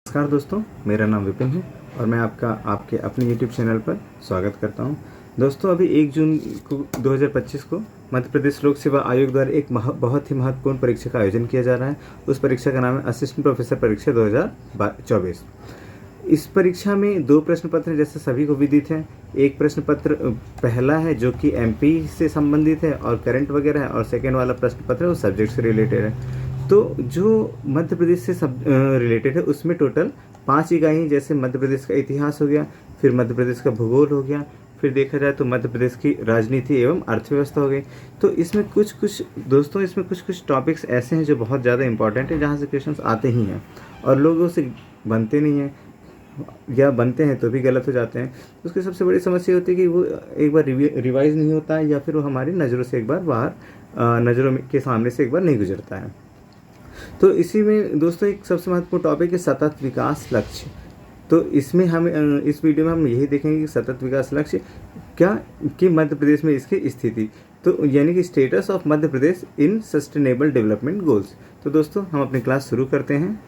नमस्कार दोस्तों, मेरा नाम विपिन है और मैं आपके अपने YouTube चैनल पर स्वागत करता हूं। दोस्तों, अभी 1 जून को 2025 को मध्य प्रदेश लोक सेवा आयोग द्वारा एक बहुत ही महत्वपूर्ण परीक्षा का आयोजन किया जा रहा है। उस परीक्षा का नाम है असिस्टेंट प्रोफेसर परीक्षा 2024। इस परीक्षा में 2 प्रश्न पत्र जैसे सभी को विदित हैं। एक प्रश्न पत्र पहला है जो कि MP से संबंधित है और करंट वगैरह है, और सेकेंड वाला प्रश्न पत्र है वो सब्जेक्ट से रिलेटेड है। तो जो मध्य प्रदेश से सब रिलेटेड है उसमें टोटल 5 इकाई, जैसे मध्य प्रदेश का इतिहास हो गया, फिर मध्य प्रदेश का भूगोल हो गया, फिर देखा जाए तो मध्य प्रदेश की राजनीति एवं अर्थव्यवस्था हो गई। तो इसमें कुछ टॉपिक्स ऐसे हैं जो बहुत ज़्यादा इंपॉर्टेंट है, जहाँ से क्वेश्चंस आते ही हैं और लोगों से बनते नहीं हैं, या बनते हैं तो भी गलत हो जाते हैं। उसकी सबसे बड़ी समस्या होती है कि वो एक बार रिवाइज़ नहीं होता है, या फिर वो हमारी नज़रों से एक बार बाहर नज़रों के सामने से एक बार नहीं गुजरता है। तो इसी में दोस्तों एक सबसे महत्वपूर्ण टॉपिक है सतत विकास लक्ष्य। तो इसमें हम इस वीडियो में हम यही देखेंगे कि सतत विकास लक्ष्य क्या कि मध्य प्रदेश में इसकी स्थिति, तो यानी कि status of Madhya Pradesh in sustainable development goals. तो दोस्तों हम अपनी क्लास शुरू करते हैं।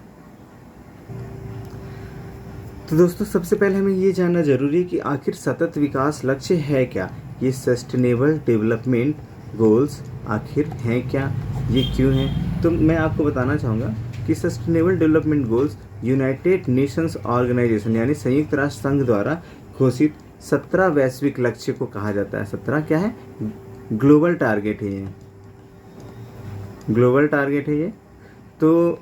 तो दोस्तों सबसे पहले हमें ये जानना जरूरी है कि आखिर सतत विकास लक्ष्य है क्या। ये सस्टेनेबल डेवलपमेंट गोल्स आखिर हैं क्या, ये क्यों हैं। तो मैं आपको बताना चाहूँगा कि sustainable development goals united nations organization यानी संयुक्त राष्ट्र संघ द्वारा घोषित 17 वैश्विक लक्ष्य को कहा जाता है। 17 क्या है? ग्लोबल टारगेट है ये, ग्लोबल टारगेट है ये। तो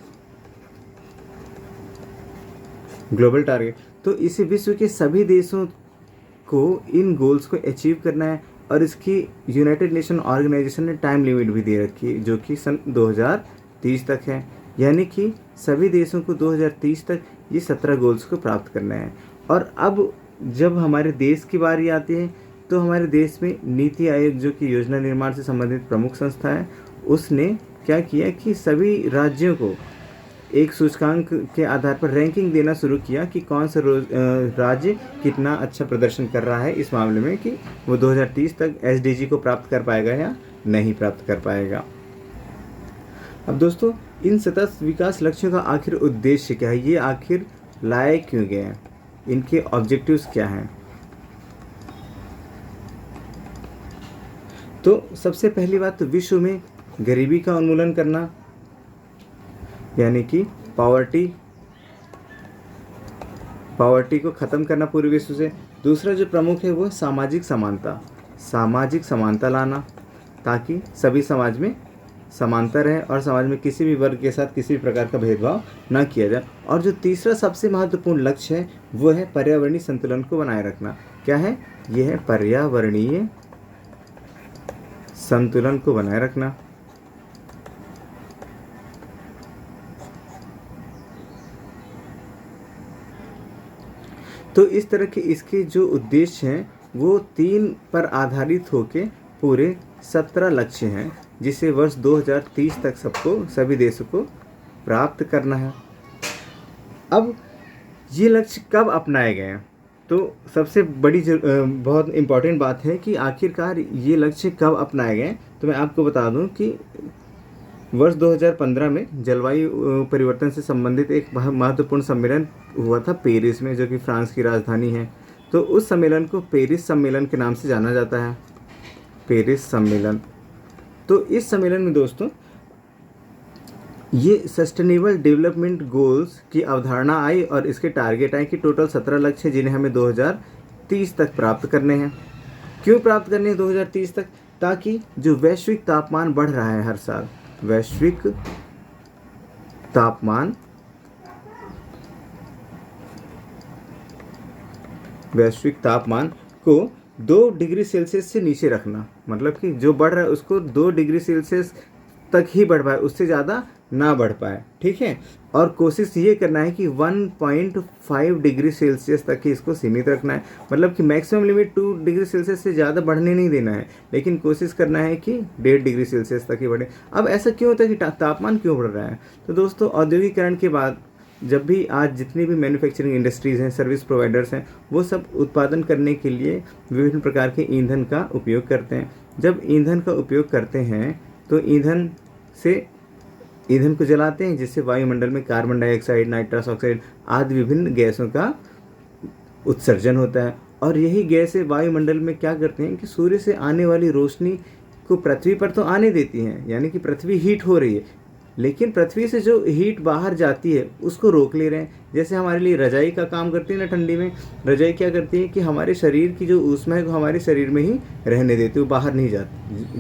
ग्लोबल टारगेट, तो इसे विश्व के सभी देशों को इन गोल्स को अचीव करना है, और इसकी यूनाइटेड नेशन ऑर्गेनाइजेशन ने टाइम लिमिट भी दे रखी है जो कि सन 2030 तक है। यानी कि सभी देशों को 2030 तक ये 17 गोल्स को प्राप्त करना है। और अब जब हमारे देश की बारी आती है तो हमारे देश में नीति आयोग जो कि योजना निर्माण से संबंधित प्रमुख संस्था है, उसने क्या किया कि सभी राज्यों को एक सूचकांक के आधार पर रैंकिंग देना शुरू किया कि कौन सा राज्य कितना अच्छा प्रदर्शन कर रहा है इस मामले में, कि वो 2030 तक SDG को प्राप्त कर पाएगा या नहीं प्राप्त कर पाएगा। अब दोस्तों इन सतत विकास लक्ष्यों का आखिर उद्देश्य क्या है, ये आखिर लाए क्यों गए हैं, इनके ऑब्जेक्टिव्स क्या हैं। तो सबसे पहली बात तो विश्व में गरीबी का उन्मूलन करना, यानी कि पॉवर्टी को ख़त्म करना पूरे विश्व से। दूसरा जो प्रमुख है वो है सामाजिक समानता लाना, ताकि सभी समाज में समानता रहे और समाज में किसी भी वर्ग के साथ किसी भी प्रकार का भेदभाव ना किया जाए। और जो तीसरा सबसे महत्वपूर्ण लक्ष्य है वो है पर्यावरणीय संतुलन को बनाए रखना। क्या है? ये है पर्यावरणीय संतुलन को बनाए रखना। तो इस तरह के इसके जो उद्देश्य हैं वो 3 पर आधारित होकर पूरे 17 लक्ष्य हैं, जिसे वर्ष 2030 तक सभी देशों को प्राप्त करना है। अब ये लक्ष्य कब अपनाए गए हैं, तो सबसे बड़ी बहुत इम्पॉर्टेंट बात है कि आखिरकार ये लक्ष्य कब अपनाए गए। तो मैं आपको बता दूं कि वर्ष 2015 में जलवायु परिवर्तन से संबंधित एक महत्वपूर्ण सम्मेलन हुआ था पेरिस में, जो कि फ्रांस की राजधानी है। तो उस सम्मेलन को पेरिस सम्मेलन के नाम से जाना जाता है, पेरिस सम्मेलन। तो इस सम्मेलन में दोस्तों ये सस्टेनेबल डेवलपमेंट गोल्स की अवधारणा आई और इसके टारगेट आए कि टोटल 17 लक्ष्य जिन्हें हमें 2030 तक प्राप्त करने हैं। क्यों प्राप्त करने हैं 2030 तक? ताकि जो वैश्विक तापमान बढ़ रहा है हर साल, वैश्विक तापमान को 2 डिग्री सेल्सियस से नीचे रखना, मतलब कि जो बढ़ रहा है उसको 2 डिग्री सेल्सियस तक ही बढ़ पाए, उससे ज़्यादा ना बढ़ पाए, ठीक है। और कोशिश ये करना है कि 1.5 डिग्री सेल्सियस तक ही इसको सीमित रखना है, मतलब कि मैक्सिमम लिमिट 2 डिग्री सेल्सियस से ज़्यादा बढ़ने नहीं देना है, लेकिन कोशिश करना है कि 1.5 डिग्री सेल्सियस तक ही बढ़े। अब ऐसा क्यों होता है कि तापमान क्यों बढ़ रहा है? तो दोस्तों औद्योगिकरण के बाद जब भी आज जितनी भी मैन्युफैक्चरिंग इंडस्ट्रीज़ हैं, सर्विस प्रोवाइडर्स हैं, वो सब उत्पादन करने के लिए विभिन्न प्रकार के ईंधन का उपयोग करते हैं। जब ईंधन का उपयोग करते हैं तो ईंधन से ईंधन को जलाते हैं, जिससे वायुमंडल में कार्बन डाइऑक्साइड, नाइट्रस ऑक्साइड आदि विभिन्न गैसों का उत्सर्जन होता है। और यही गैसें वायुमंडल में क्या करते हैं कि सूर्य से आने वाली रोशनी को पृथ्वी पर तो आने देती हैं, यानी कि पृथ्वी हीट हो रही है, लेकिन पृथ्वी से जो हीट बाहर जाती है उसको रोक ले रहे हैं। जैसे हमारे लिए रजाई का काम करती है ना, ठंडी में रजाई क्या करती है कि हमारे शरीर की जो ऊष्मा है वो हमारे शरीर में ही रहने देती है, वो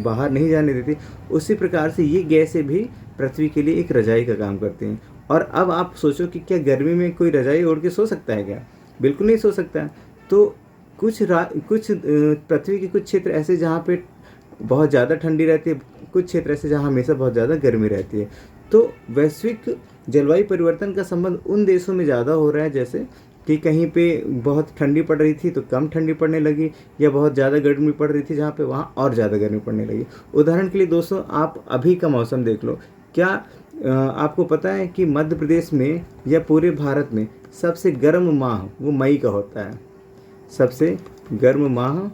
बाहर नहीं जाने देती। उसी प्रकार से ये गैसें भी पृथ्वी के लिए एक रजाई का काम करती हैं। और अब आप सोचो कि क्या गर्मी में कोई रजाई ओढ़ के सो सकता है क्या? बिल्कुल नहीं सो सकता। तो कुछ पृथ्वी के कुछ क्षेत्र ऐसे जहाँ पे बहुत ज़्यादा ठंडी रहती है, कुछ क्षेत्र ऐसे जहाँ हमेशा बहुत ज़्यादा गर्मी रहती है। तो वैश्विक जलवायु परिवर्तन का संबंध उन देशों में ज़्यादा हो रहा है, जैसे कि कहीं पे बहुत ठंडी पड़ रही थी तो कम ठंडी पड़ने लगी, या बहुत ज़्यादा गर्मी पड़ रही थी जहाँ पे वहाँ और ज़्यादा गर्मी पड़ने लगी। उदाहरण के लिए दोस्तों, आप अभी का मौसम देख लो। क्या आपको पता है कि मध्य प्रदेश में या पूरे भारत में सबसे गर्म माह वो मई का होता है? सबसे गर्म माह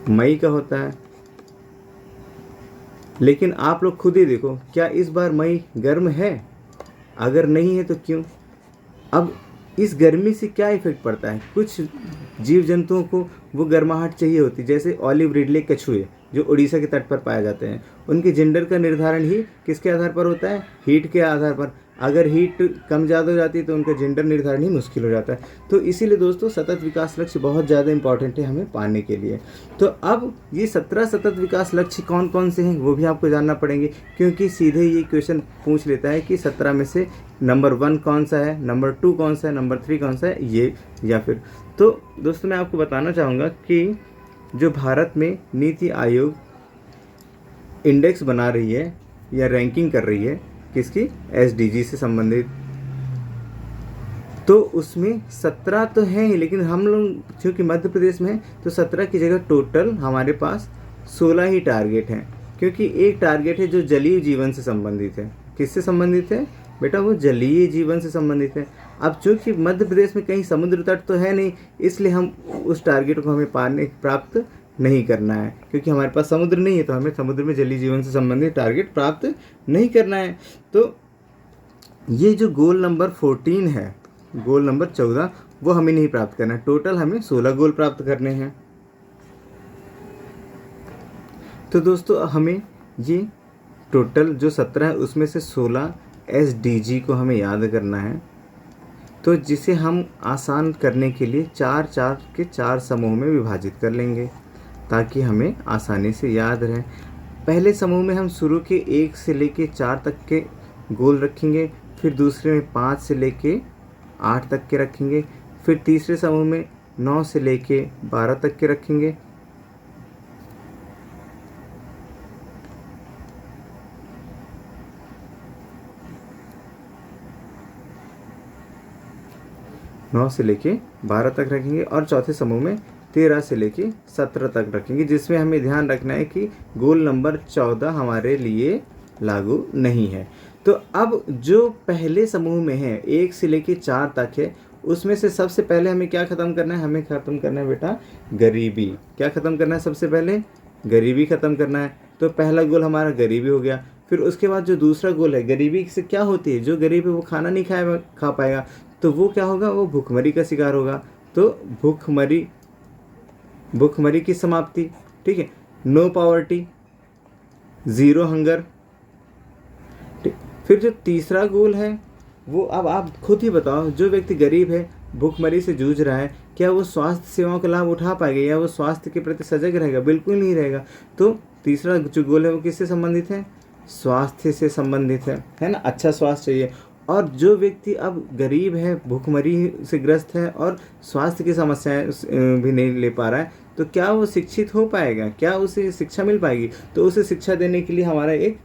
मई का होता है। लेकिन आप लोग खुद ही देखो, क्या इस बार मई गर्म है? अगर नहीं है तो क्यों? अब इस गर्मी से क्या इफेक्ट पड़ता है? कुछ जीव जंतुओं को वो गर्माहट चाहिए होती है, जैसे ऑलिव रिडले कछुए जो उड़ीसा के तट पर पाए जाते हैं। उनके जेंडर का निर्धारण ही किसके आधार पर होता है? हीट के आधार पर। अगर हीट कम ज़्यादा हो जाती है तो उनका जेंडर निर्धारण ही मुश्किल हो जाता है। तो इसीलिए दोस्तों सतत विकास लक्ष्य बहुत ज़्यादा इंपॉर्टेंट है हमें पाने के लिए। तो अब ये 17 सतत विकास लक्ष्य कौन कौन से हैं वो भी आपको जानना पड़ेंगे, क्योंकि सीधे ये क्वेश्चन पूछ लेता है कि 17 में से नंबर 1 कौन सा है, नंबर 2 कौन सा है, नंबर 3 कौन सा है, ये या फिर। तो दोस्तों मैं आपको बताना चाहूँगा कि जो भारत में नीति आयोग इंडेक्स बना रही है या रैंकिंग कर रही है किसकी? SDG से संबंधित, तो उसमें 17 तो हैं ही, लेकिन हम लोग क्योंकि मध्य प्रदेश में हैं तो 17 की जगह टोटल हमारे पास 16 ही टारगेट हैं, क्योंकि एक टारगेट है जो जलीय जीवन से संबंधित है। किससे संबंधित है बेटा? वो जलीय जीवन से संबंधित है। अब चूँकि मध्य प्रदेश में कहीं समुद्र तट तो है नहीं, इसलिए हम उस टारगेट को हमें प्राप्त नहीं करना है, क्योंकि हमारे पास समुद्र नहीं है तो हमें समुद्र में जलीय जीवन से संबंधित टारगेट प्राप्त नहीं करना है। तो ये जो गोल नंबर 14 है, गोल नंबर 14, वो हमें नहीं प्राप्त करना है। टोटल हमें 16 गोल प्राप्त करने हैं। तो दोस्तों हमें ये टोटल जो 17 है उसमें से 16 SDG को हमें याद करना है। तो जिसे हम आसान करने के लिए 4 के 4 समूह में विभाजित कर लेंगे ताकि हमें आसानी से याद रहे। पहले समूह में हम शुरू के 1 से लेके 4 तक के गोल रखेंगे, फिर दूसरे में 5 से लेके 8 तक के रखेंगे, फिर तीसरे समूह में 9 से लेके 12 तक के रखेंगे, तक रखेंगे, और चौथे समूह में 13 से लेके 17 तक रखेंगे, जिसमें हमें ध्यान रखना है कि गोल नंबर 14 हमारे लिए लागू नहीं है। तो अब जो पहले समूह में है 1 से लेके 4 तक है, उसमें से सबसे पहले हमें क्या ख़त्म करना है? हमें ख़त्म करना है बेटा गरीबी। क्या ख़त्म करना है? सबसे पहले गरीबी ख़त्म करना है। तो पहला गोल हमारा गरीबी हो गया। फिर उसके बाद जो दूसरा गोल है, गरीबी से क्या होती है? जो गरीब है वो खाना नहीं खा पाएगा, तो वो क्या होगा? वो भूखमरी का शिकार होगा। तो भूखमरी की समाप्ति, ठीक है। No poverty, zero hunger. फिर जो तीसरा गोल है वो अब आप खुद ही बताओ, जो व्यक्ति गरीब है, भूखमरी से जूझ रहा है, क्या वो स्वास्थ्य सेवाओं का लाभ उठा पाएगा या वो स्वास्थ्य के प्रति सजग रहेगा? बिल्कुल नहीं रहेगा। तो तीसरा जो गोल है वो किससे संबंधित है? स्वास्थ्य से संबंधित है ना। अच्छा स्वास्थ्य चाहिए। और जो व्यक्ति अब गरीब है, भूखमरी से ग्रस्त है और स्वास्थ्य की समस्याएं भी नहीं ले पा रहा है, तो क्या वो शिक्षित हो पाएगा? क्या उसे शिक्षा मिल पाएगी? तो उसे शिक्षा देने के लिए हमारा एक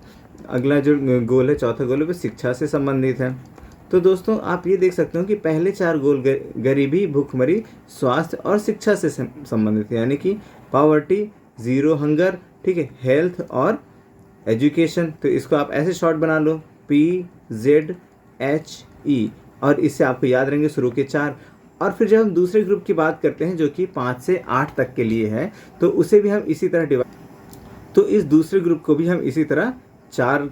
अगला जो गोल है, चौथा गोल है, वो शिक्षा से संबंधित है। तो दोस्तों आप ये देख सकते हो कि पहले 4 गोल गरीबी, भूखमरी, स्वास्थ्य और शिक्षा से संबंधित है, यानी कि पॉवर्टी, ज़ीरो हंगर, ठीक है, हेल्थ और एजुकेशन। तो इसको आप ऐसे शॉर्ट बना लो, PZHE, और इससे आपको याद रहेंगे शुरू के 4। और फिर जब हम दूसरे ग्रुप की बात करते हैं जो कि 5 से 8 तक के लिए है, तो उसे भी हम इसी तरह तो इस दूसरे ग्रुप को भी हम इसी तरह 4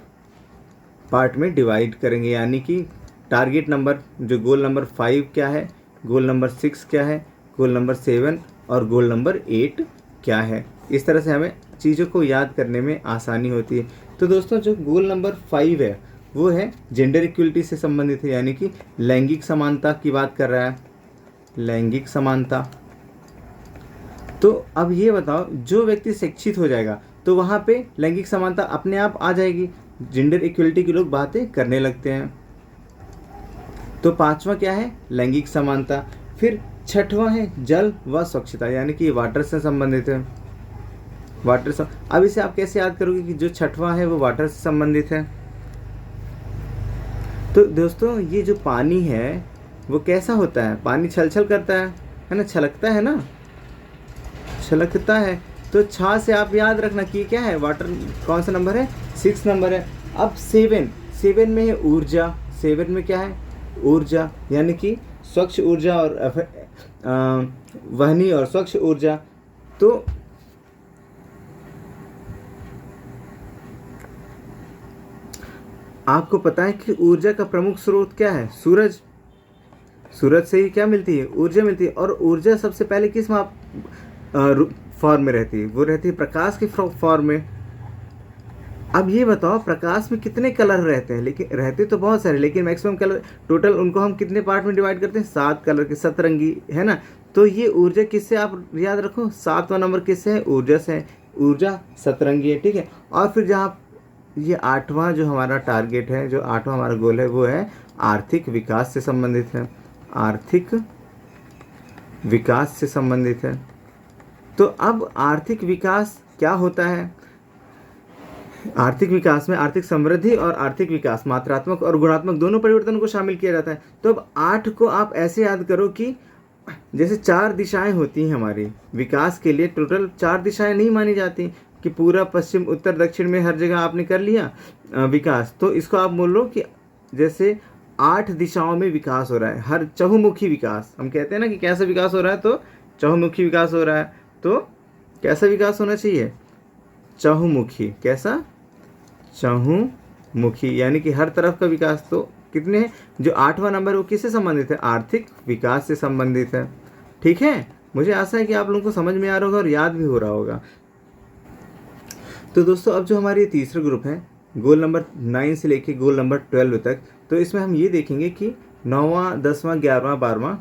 पार्ट में डिवाइड करेंगे, यानी कि टारगेट नंबर जो गोल नंबर 5 क्या है, गोल नंबर 6 क्या है, गोल नंबर 7 और गोल नंबर 8 क्या है। इस तरह से हमें चीज़ों को याद करने में आसानी होती है। तो दोस्तों जो गोल नंबर 5 है वो है जेंडर इक्वलिटी से संबंधित है, यानी कि लैंगिक समानता की बात कर रहा है, लैंगिक समानता। तो अब ये बताओ, जो व्यक्ति शिक्षित हो जाएगा तो वहाँ पे लैंगिक समानता अपने आप आ जाएगी, जेंडर इक्वलिटी की लोग बातें करने लगते हैं। तो पांचवा क्या है, लैंगिक समानता। फिर छठवां है जल व स्वच्छता, यानी कि वाटर से संबंधित है, वाटर से। अब इसे आप कैसे याद करोगे कि जो छठवां है वो वाटर से संबंधित है। तो दोस्तों ये जो पानी है वो कैसा होता है, पानी छल छल करता है ना, छलकता है ना, छलकता है। तो छा से आप याद रखना कि क्या है, वाटर कौन सा नंबर है, 6 नंबर है। अब 7 में है ऊर्जा, 7 में क्या है, ऊर्जा, यानी कि स्वच्छ ऊर्जा और वहनी और स्वच्छ ऊर्जा। तो आपको पता है कि ऊर्जा का प्रमुख स्रोत क्या है, सूरज। सूरज से ही क्या मिलती है, ऊर्जा मिलती है। और ऊर्जा सबसे पहले किस फॉर्म में रहती है, वो रहती है प्रकाश की फॉर्म में। अब ये बताओ प्रकाश में कितने कलर रहते हैं, लेकिन रहते तो बहुत सारे, लेकिन मैक्सिमम कलर टोटल उनको हम कितने पार्ट में डिवाइड करते हैं, 7 कलर के, सतरंगी, है ना। तो ये ऊर्जा किससे, आप याद रखो 7वां नंबर किससे है, ऊर्जा से है, ऊर्जा सतरंगी है, ठीक है। और फिर जहाँ ये 8वां जो हमारा टारगेट है, जो 8वां हमारा गोल है, वो है आर्थिक विकास से संबंधित है, आर्थिक विकास से संबंधित है। तो अब आर्थिक विकास क्या होता है, आर्थिक विकास में आर्थिक समृद्धि और आर्थिक विकास, मात्रात्मक और गुणात्मक दोनों परिवर्तन को शामिल किया जाता है। तो अब 8 को आप ऐसे याद करो कि जैसे 4 दिशाएं होती हैं हमारी विकास के लिए, टोटल 4 दिशाएं नहीं मानी जाती कि पूरा पश्चिम उत्तर दक्षिण में हर जगह आपने कर लिया विकास। तो इसको आप बोल लो कि जैसे 8 दिशाओं में विकास हो रहा है, हर चहुमुखी विकास, हम कहते हैं ना कि कैसा विकास हो रहा है, तो चहुमुखी विकास हो रहा है। तो कैसा विकास होना चाहिए, चहुमुखी, कैसा, चहुमुखी, यानी कि हर तरफ का विकास। तो कितने हैं, जो 8वां नंबर वो किससे संबंधित है, आर्थिक विकास से संबंधित है, ठीक है। मुझे आशा है कि आप लोगों को समझ में आ रहा होगा और याद भी हो रहा होगा। तो दोस्तों अब जो हमारी तीसरा ग्रुप है, गोल नंबर 9 से लेके गोल नंबर 12 तक, तो इसमें हम ये देखेंगे कि 9वां 10वां 11वां 12वां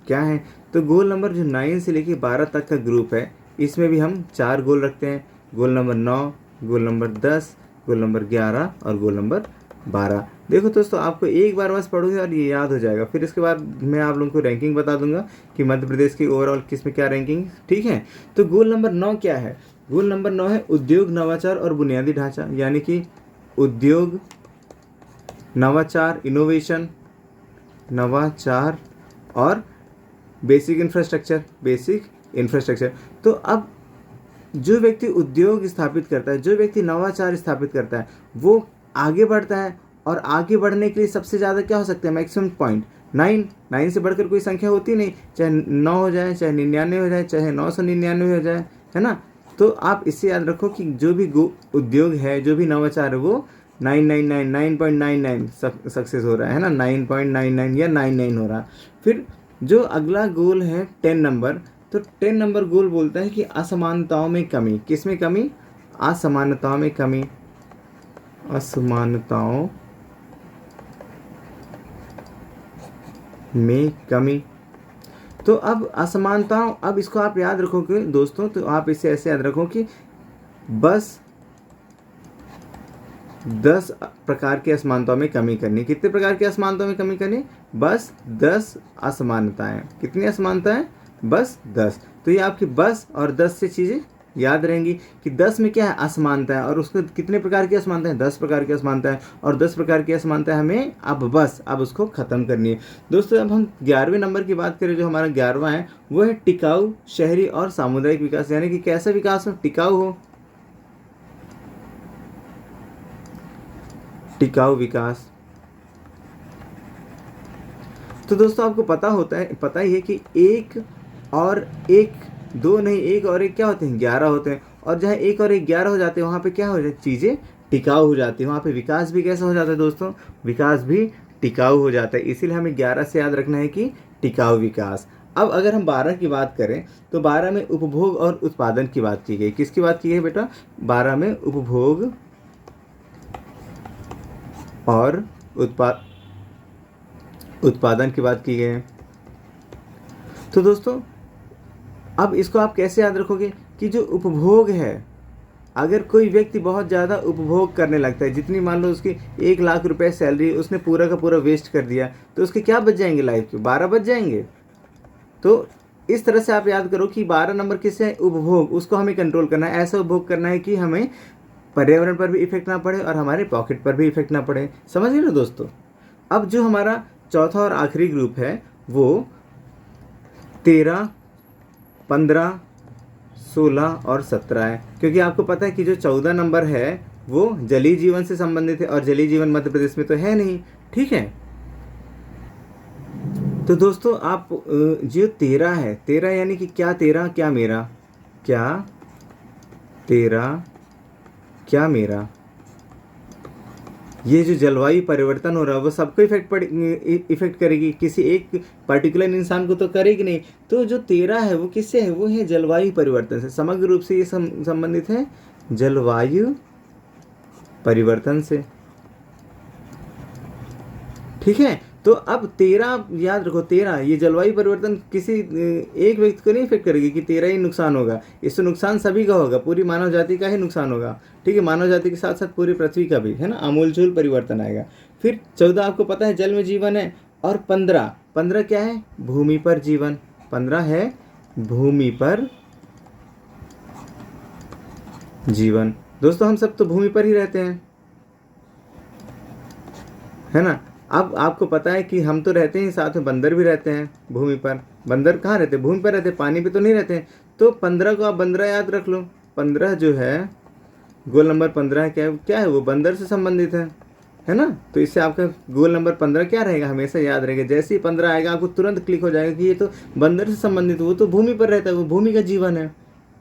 क्या है। तो गोल नंबर जो 9 से लेके 12 तक का ग्रुप है, इसमें भी हम 4 गोल रखते हैं, goal number 9, goal number 10, goal number 11 और गोल नंबर 12। देखो दोस्तों आपको एक बार बस पढ़ोगे और ये याद हो जाएगा, फिर इसके बाद मैं आप लोगों को रैंकिंग बता दूंगा कि मध्य प्रदेश की ओवरऑल किस में क्या रैंकिंग, ठीक है। तो गोल नंबर 9 क्या है, गोल नंबर 9 है उद्योग, नवाचार और बुनियादी ढांचा, यानी कि उद्योग, नवाचार, इनोवेशन, नवाचार और बेसिक इंफ्रास्ट्रक्चर, बेसिक इंफ्रास्ट्रक्चर। तो अब जो व्यक्ति उद्योग स्थापित करता है, जो व्यक्ति नवाचार स्थापित करता है, वो आगे बढ़ता है। और आगे बढ़ने के लिए सबसे ज़्यादा क्या हो सकता है, मैक्सिमम पॉइंट 9 से बढ़कर कोई संख्या होती नहीं, चाहे 9 हो जाए, चाहे 99 हो जाए, चाहे 999 हो जाए, है ना। तो आप इससे याद रखो कि जो भी उद्योग है, जो भी नवाचार है, वो 999 सक्सेस हो रहा है ना, 9.99 या 99 हो रहा है। फिर जो अगला गोल है 10 नंबर, तो 10 नंबर गोल बोलता है कि असमानताओं में कमी, किस में कमी, असमानताओं में कमी, असमानताओं में कमी। तो अब असमानताओं, अब इसको आप याद रखोगे दोस्तों, तो आप इसे ऐसे याद रखो कि बस 10 प्रकार की असमानताओं में कमी करनी। कितने प्रकार की असमानताओं में कमी करनी, बस 10 असमानताएं। कितनी असमानताएं, बस 10। तो ये आपकी बस और 10 से चीज़ें याद रहेंगी कि 10 में क्या है, असमानता है, और उसको कितने प्रकार की असमानता है, 10 प्रकार की असमानता है, और 10 प्रकार की असमानता है हमें अब उसको ख़त्म करनी है। दोस्तों अब हम 11वें नंबर की बात करें, जो हमारा 11वां है, वो है टिकाऊ, शहरी और सामुदायिक विकास, यानी कि कैसा विकास हो, टिकाऊ हो, टिकाऊ विकास। तो दोस्तों आपको पता ही है कि एक और एक, 2 नहीं, एक और एक क्या होते हैं, 11 होते हैं। और जहाँ एक और एक 11 हो जाते हैं, वहाँ पे क्या हो जाए, चीज़ें टिकाऊ हो जाती है, वहाँ पे विकास भी कैसा हो जाता है दोस्तों, विकास भी टिकाऊ हो जाता है। इसीलिए हमें 11 से याद रखना है कि टिकाऊ विकास। अब अगर हम 12 की बात करें तो 12 में उपभोग और उत्पादन की बात की गई। किसकी बात की गई बेटा, 12 में उपभोग और उत्पादन की बात की गई है। तो दोस्तों अब इसको आप कैसे याद रखोगे कि जो उपभोग है, अगर कोई व्यक्ति बहुत ज़्यादा उपभोग करने लगता है, जितनी मान लो उसकी 1 लाख रुपए सैलरी, उसने पूरा का पूरा वेस्ट कर दिया, तो उसके क्या बच जाएंगे लाइफ के, 12 बच जाएंगे। तो इस तरह से आप याद करो कि 12 नंबर किससे है, उपभोग, उसको हमें कंट्रोल करना है। ऐसा उपभोग करना है कि हमें पर्यावरण पर भी इफेक्ट ना पड़े और हमारे पॉकेट पर भी इफेक्ट ना पड़े। समझ गए ना दोस्तों। अब जो हमारा चौथा और आखिरी ग्रुप है वो 13, 15, 16 और 17 है, क्योंकि आपको पता है कि जो 14 नंबर है वो जलीय जीवन से संबंधित है और जलीय जीवन मध्य प्रदेश में तो है नहीं। ठीक है, तो दोस्तों आप जो 13 है, 13 यानी कि क्या, 13 क्या मेरा, क्या 13 क्या मेरा, ये जो जलवायु परिवर्तन हो रहा है वो सबको इफेक्ट करेगी, किसी एक पर्टिकुलर इंसान को तो करेगी नहीं। तो जो 13 है वो किससे है, वो है जलवायु परिवर्तन से, समग्र रूप से ये संबंधित है जलवायु परिवर्तन से। ठीक है, तो अब 13 याद रखो, 13 ये जलवायु परिवर्तन किसी एक व्यक्ति को नहीं इफेक्ट करेगी कि 13 ही नुकसान होगा, इससे नुकसान सभी का होगा, पूरी मानव जाति का ही नुकसान होगा। ठीक है, मानव जाति के साथ साथ पूरी पृथ्वी का भी, है ना, आमूलचूल परिवर्तन आएगा। फिर 14 आपको पता है जल में जीवन है, और 15 क्या है, भूमि पर जीवन, 15 है भूमि पर जीवन। दोस्तों हम सब तो भूमि पर ही रहते हैं, है ना। अब आपको पता है कि हम तो रहते हैं, साथ में बंदर भी रहते हैं भूमि पर। बंदर कहाँ रहते हैं, भूमि पर रहते हैं, पानी पे तो नहीं रहते हैं। तो 15 को आप 15 याद रख लो। 15 जो है, गोल नंबर 15 है, क्या है वो बंदर से संबंधित है ना। तो इससे आपका गोल नंबर 15 क्या रहेगा, हमेशा याद रहेगा। जैसे ही 15 आएगा आपको तुरंत क्लिक हो जाएगा कि ये तो बंदर से संबंधित, वो तो भूमि पर रहता है, वो भूमि का जीवन है।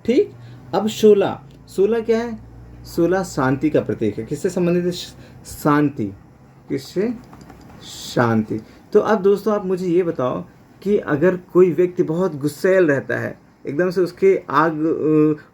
ठीक, अब 16 क्या है, 16 शांति का प्रतीक है। किससे संबंधित है, शांति, किससे, शांति। तो अब दोस्तों आप मुझे ये बताओ कि अगर कोई व्यक्ति बहुत गुस्सैल रहता है, एकदम से उसके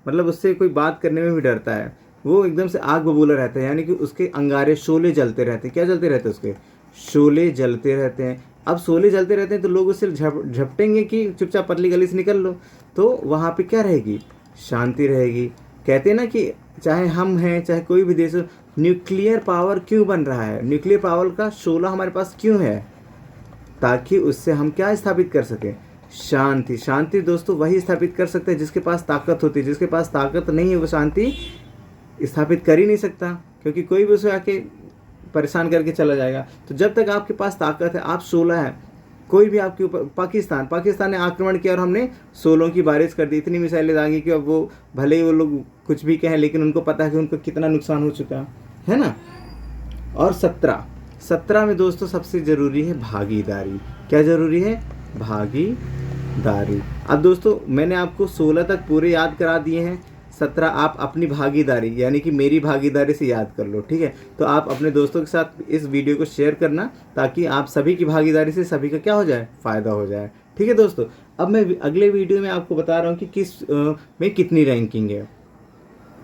मतलब उससे कोई बात करने में भी डरता है, वो एकदम से आग बबूला रहता है, यानी कि उसके अंगारे शोले जलते रहते हैं। क्या जलते रहते हैं, उसके शोले जलते रहते हैं। अब शोले जलते रहते हैं तो लोग उससे झपटेंगे कि चुपचाप पतली गली से निकल लो, तो वहाँ पे क्या रहेगी, शांति रहेगी। कहते हैं ना कि चाहे हम हैं चाहे कोई भी देश हो, न्यूक्लियर पावर क्यों बन रहा है, न्यूक्लियर पावर का शोला हमारे पास क्यों है, ताकि उससे हम क्या स्थापित कर सकें, शांति। शांति दोस्तों वही स्थापित कर सकते हैं जिसके पास ताकत होती है। जिसके पास ताकत नहीं है वो शांति स्थापित कर ही नहीं सकता, क्योंकि कोई भी उसे आके परेशान करके चला जाएगा। तो जब तक आपके पास ताकत है, आप 16 है, कोई भी आपके ऊपर, पाकिस्तान ने आक्रमण किया और हमने 16 की बारिश कर दी, इतनी मिसाइलें दागी कि अब वो भले ही वो लोग कुछ भी कहें, लेकिन उनको पता है कि उनको कितना नुकसान हो चुका है ना। और 17 में दोस्तों सबसे ज़रूरी है भागीदारी। क्या ज़रूरी है, भागीदारी। अब दोस्तों मैंने आपको 16 तक पूरे याद करा दिए हैं, 17 आप अपनी भागीदारी यानी कि मेरी भागीदारी से याद कर लो। ठीक है, तो आप अपने दोस्तों के साथ इस वीडियो को शेयर करना, ताकि आप सभी की भागीदारी से सभी का क्या हो जाए, फ़ायदा हो जाए। ठीक है दोस्तों, अब मैं अगले वीडियो में आपको बता रहा हूँ कि किस में कितनी रैंकिंग है।